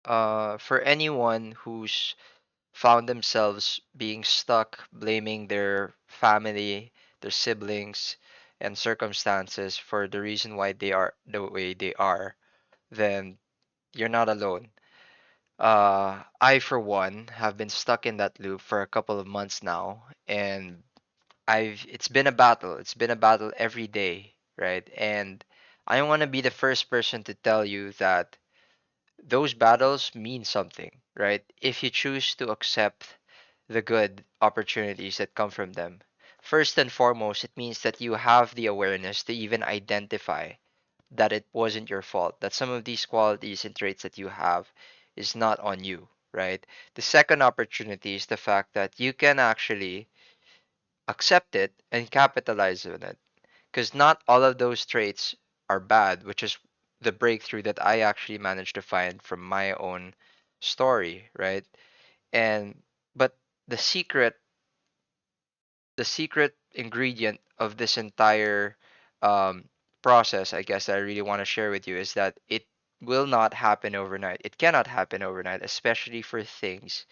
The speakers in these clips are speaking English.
For anyone who's found themselves being stuck blaming their family, their siblings, and circumstances for the reason why they are the way they are, then you're not alone. I, for one, have been stuck in that loop for a couple of months now, and it's been a battle. It's been a battle every day, right? And I want to be the first person to tell you that those battles mean something, right? If you choose to accept the good opportunities that come from them. First and foremost, it means that you have the awareness to even identify that it wasn't your fault, that some of these qualities and traits that you have is not on you, right? The second opportunity is the fact that you can actually accept it and capitalize on it. Because not all of those traits are bad, which is the breakthrough that I actually managed to find from my own story, right? And but the secret the secret ingredient of this entire um, process, I guess, that I really want to share with you is that it will not happen overnight. It cannot happen overnight, especially for things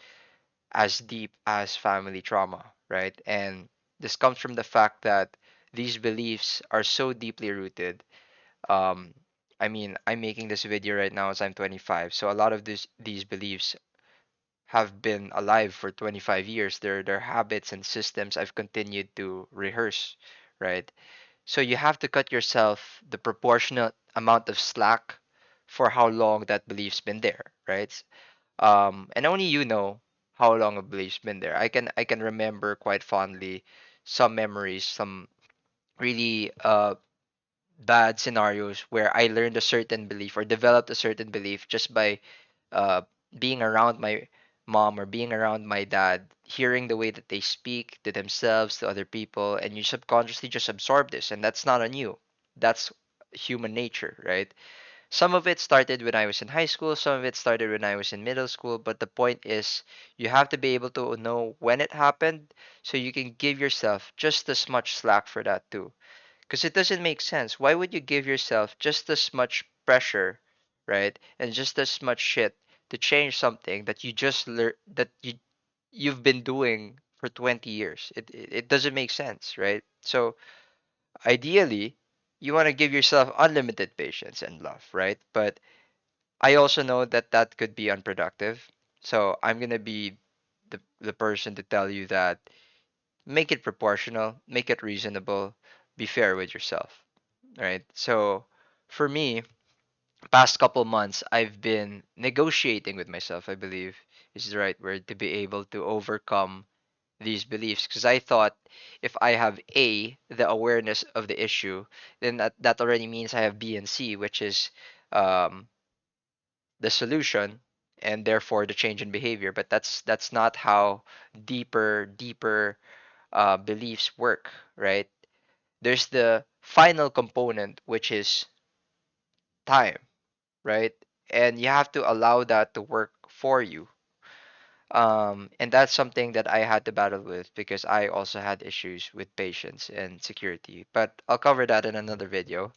as deep as family trauma, right? And this comes from the fact that these beliefs are so deeply rooted. Um, I mean, I'm making this video right now as I'm 25, so a lot of these beliefs have been alive for 25 years. They're habits and systems I've continued to rehearse, right? So you have to cut yourself the proportionate amount of slack for how long that belief's been there, right? And only you know how long a belief's been there. I can remember quite fondly some memories, some really bad scenarios where I learned a certain belief or developed a certain belief just by uh, being around my mom or being around my dad, hearing the way that they speak to themselves, to other people, and you subconsciously just absorb this, and that's not on you. That's human nature, right? Some of it started when I was in high school, some of it started when I was in middle school, but the point is you have to be able to know when it happened so you can give yourself just as much slack for that too. Because it doesn't make sense. Why would you give yourself just as much pressure, right? And just as much shit to change something that you just learned that you've been doing for 20 years. It doesn't make sense, right? So ideally, you want to give yourself unlimited patience and love, right? But I also know that that could be unproductive. So I'm going to be the person to tell you that make it proportional, make it reasonable, be fair with yourself, right? So for me, past couple months, I've been negotiating with myself, I believe is the right word, to be able to overcome these beliefs. Because I thought if I have A, the awareness of the issue, then that already means I have B and C, which is um, the solution and therefore the change in behavior. But that's not how deeper beliefs work, right? There's the final component, which is time, right? And you have to allow that to work for you. And that's something that I had to battle with because I also had issues with patience and security. But I'll cover that in another video.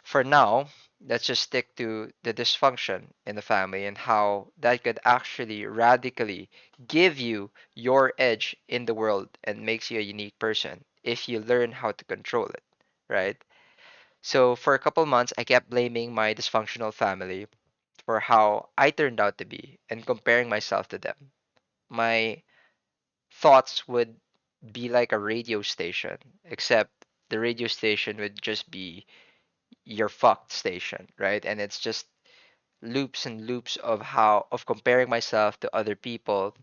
For now, let's just stick to the dysfunction in the family and how that could actually radically give you your edge in the world and makes you a unique person if you learn how to control it, right? So for a couple months, I kept blaming my dysfunctional family for how I turned out to be and comparing myself to them. My thoughts would be like a radio station, except the radio station would just be your fucked station, right? And it's just loops and loops of comparing myself to other people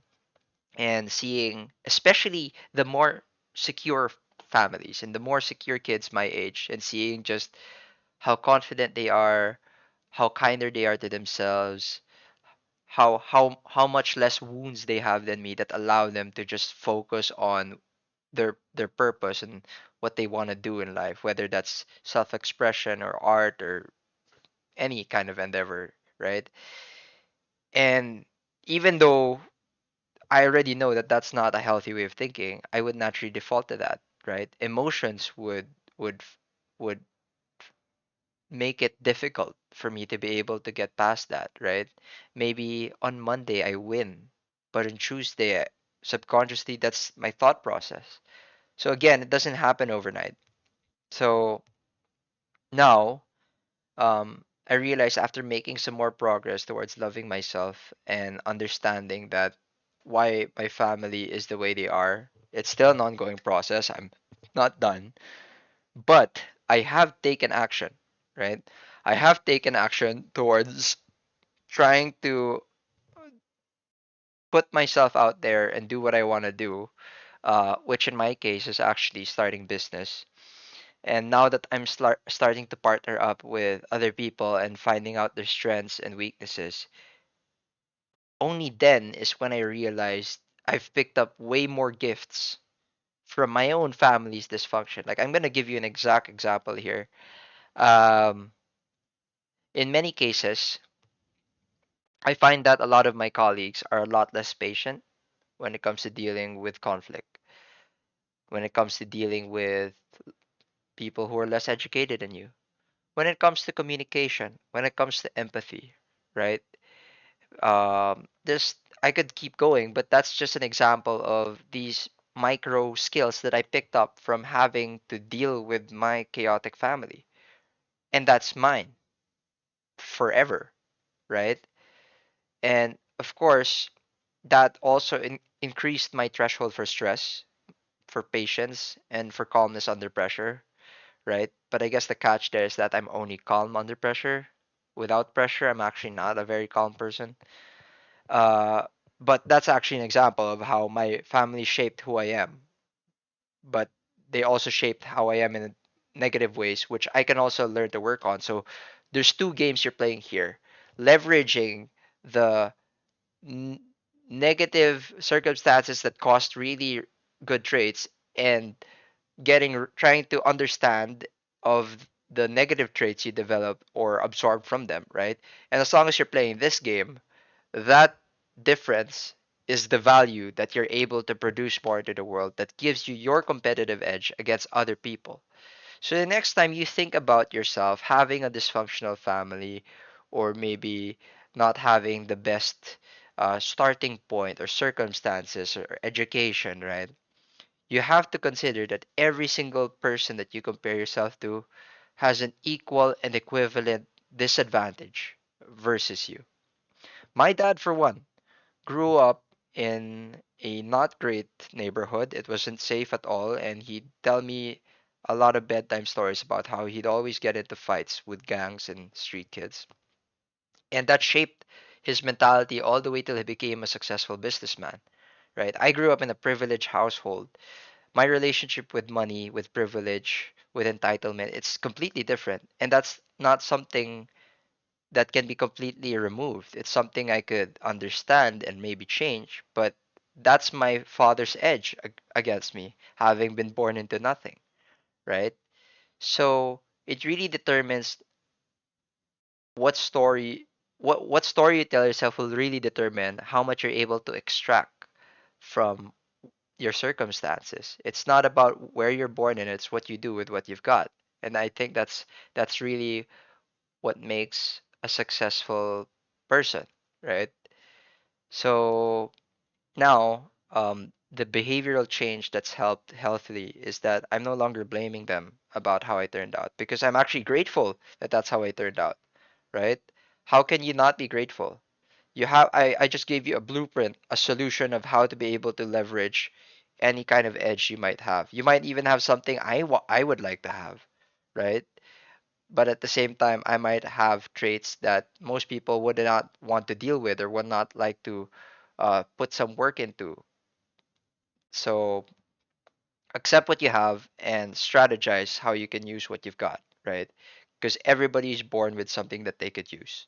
and seeing especially the more secure families and the more secure kids my age and seeing just how confident they are, how kinder they are to themselves, how much less wounds they have than me that allow them to just focus on their purpose and what they want to do in life, whether that's self-expression or art or any kind of endeavor, right? And even though I already know that that's not a healthy way of thinking, I would naturally default to that, right? Emotions would would make it difficult for me to be able to get past that, right? Maybe on Monday I win, but on Tuesday, subconsciously, that's my thought process. So again, it doesn't happen overnight. So now, I realize after making some more progress towards loving myself and understanding that why my family is the way they are, it's still an ongoing process. I'm not done, but I have taken action, right? I have taken action towards trying to put myself out there and do what I want to do, which in my case is actually starting business. And now that I'm starting to partner up with other people and finding out their strengths and weaknesses, only then is when I realized I've picked up way more gifts from my own family's dysfunction. Like, I'm going to give you an exact example here. Um, in many cases, I find that a lot of my colleagues are a lot less patient when it comes to dealing with conflict, when it comes to dealing with people who are less educated than you, when it comes to communication, when it comes to empathy, right? This I could keep going, but that's just an example of these micro skills that I picked up from having to deal with my chaotic family. And that's mine forever, right? And of course, that also increased my threshold for stress, for patience, and for calmness under pressure, right? But I guess the catch there is that I'm only calm under pressure. Without pressure, I'm actually not a very calm person. Uh, but that's actually an example of how my family shaped who I am. But they also shaped how I am in negative ways, which I can also learn to work on. So there's two games you're playing here, leveraging the n- negative circumstances that caused really good traits and trying to understand of the negative traits you develop or absorb from them, right? And as long as you're playing this game, that difference is the value that you're able to produce more into the world that gives you your competitive edge against other people. So the next time you think about yourself having a dysfunctional family or maybe not having the best starting point or circumstances or education, right? You have to consider that every single person that you compare yourself to has an equal and equivalent disadvantage versus you. My dad, for one, grew up in a not great neighborhood. It wasn't safe at all, and he'd tell me a lot of bedtime stories about how he'd always get into fights with gangs and street kids. And that shaped his mentality all the way till he became a successful businessman, right? I grew up in a privileged household. My relationship with money, with privilege, with entitlement, it's completely different. And that's not something that can be completely removed. It's something I could understand and maybe change, but that's my father's edge against me, having been born into nothing, right? So it really determines what story what story you tell yourself will really determine how much you're able to extract from your circumstances. It's not about where you're born in, it's what you do with what you've got. And I think that's really what makes a successful person, right? So now, the behavioral change that's helped healthily is that I'm no longer blaming them about how I turned out because I'm actually grateful that that's how I turned out, right? How can you not be grateful? I just gave you a blueprint, a solution of how to be able to leverage any kind of edge you might have. You might even have something I would like to have, right? But at the same time, I might have traits that most people would not want to deal with or would not like to put some work into. So accept what you have and strategize how you can use what you've got, right? Because everybody's born with something that they could use.